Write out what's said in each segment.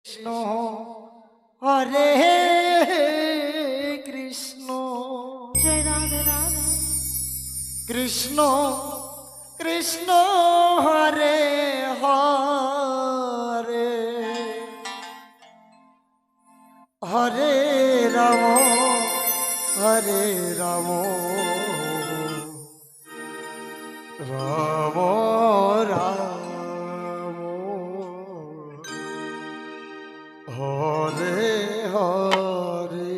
Krishna Hare Krishna Joy Radhe Radhe Krishna Krishna Hare Hare Hare Ram Hare Ram Ram Ram Hare Hare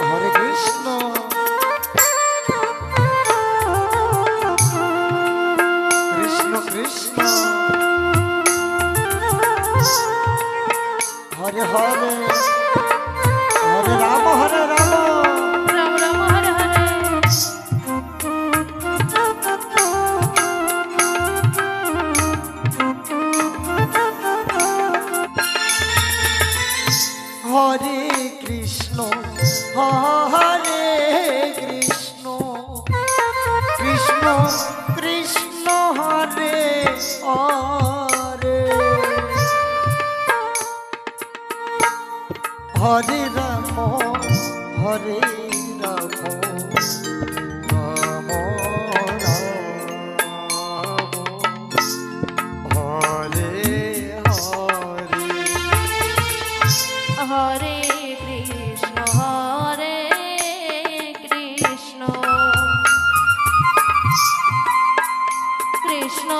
Hare Krishna Krishna Krishna Hare Hare Hare Ram Hare Ram Ram Ram Hare Hare Hare Krishna Hare Krishna Krishna Krishna Hare Hare Hare Ram Hare Ram Ram Ram Hare Hare Hare Krishna Hare Krishna Krishna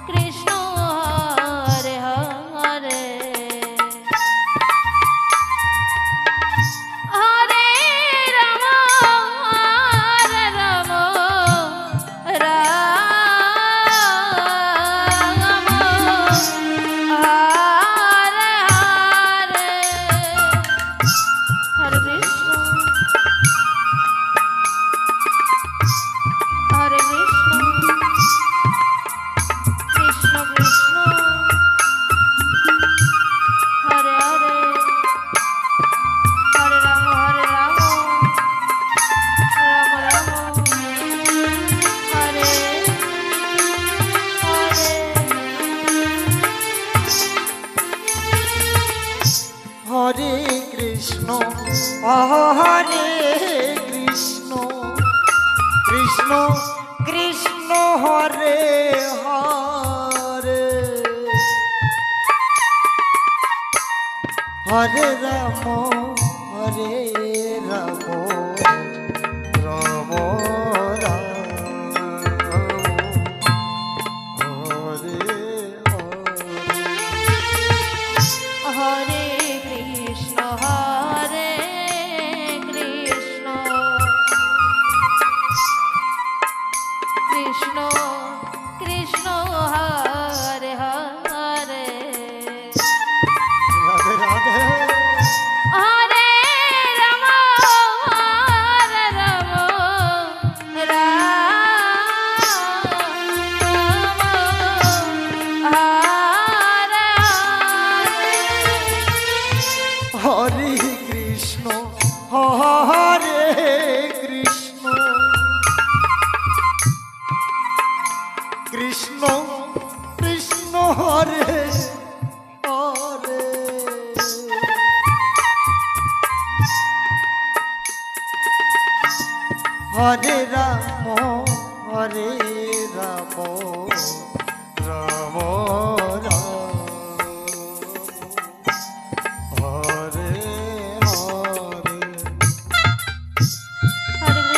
Krishna Hare Hare Hare Ram Hare Ram Ram Hare Hare Hare Krishna Hare Krishna Krishna Krishna Hare Hare Hare Ram Ram Ram Hare Hare Hare Krishna Hare Krishna Krishna Krishna Hare Hare Hare Ram Hare Ram Ram Ram Hare Hare Hare Krishna Hare Krishna Krishna Krishna Hare Hare Radhe Radhe Hare Ram Hare Ram Ram Hare Hare Krishna Hare Krishna Krishna Krishna Hare Hare Hare Ram Hare Ram Ram Ram Hare Hare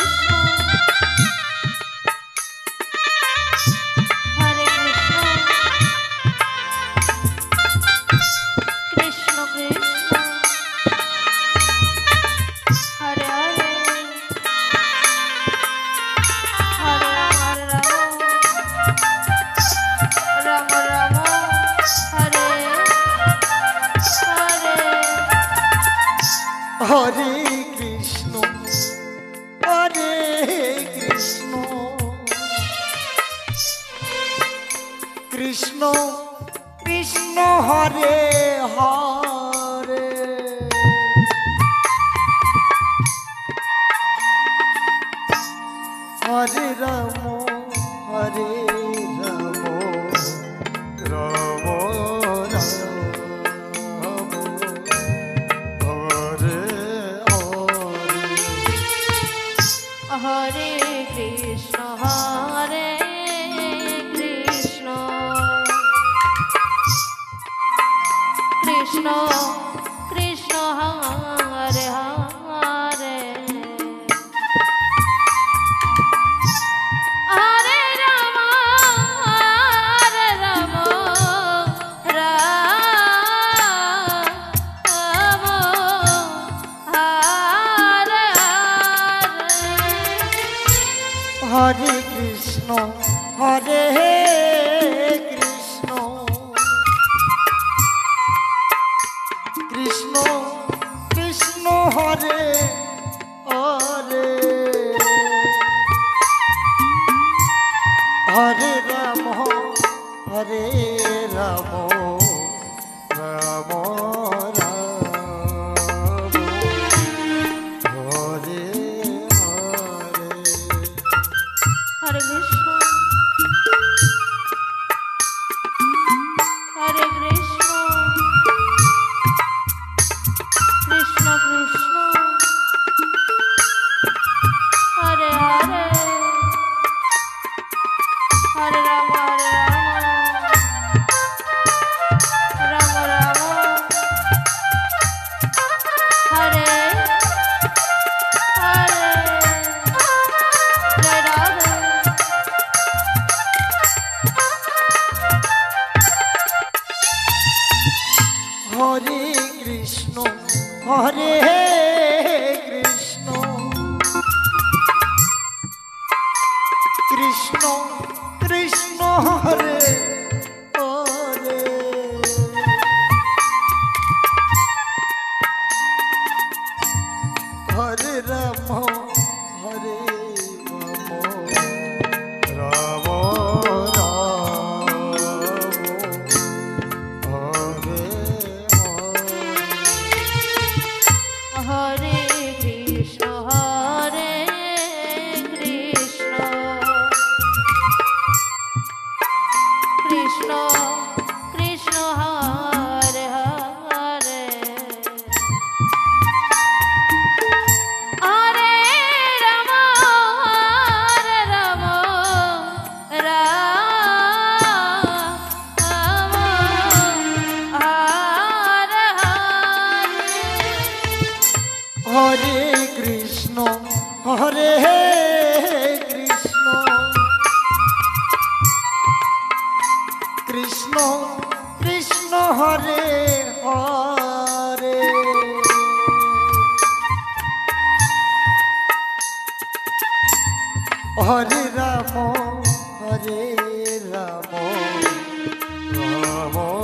Hare Krishna Krishna Krishna Hare Hare Hare Ram Ram Hare Hare Hare Krishna Hare Krishna Krishna Krishna Hare Hare Krishna Krishna Hare Hare Hare Ram Ram Hare Hare Krishna Hare Krishna Krishna Krishna Hare Hare Hare Ram Hare Ram Ram Ram Hare Hare Hare Krishna Hare Krishna Krishna Krishna Hare Hare Hare Ram Ram Ram Hare Hare Joy Radhe Hare Krishna Hare Krishna Krishna Krishna Hare Hare Hare Ram Hare Ram Ram Hare Hare Hare Krishna Hare Krishna Krishna Krishna Hare Hare Hare Ram Ram Hare Hare Hare Krishna Hare Krishna Krishna Krishna Hare Hare Hare Ram Hare Ram Ram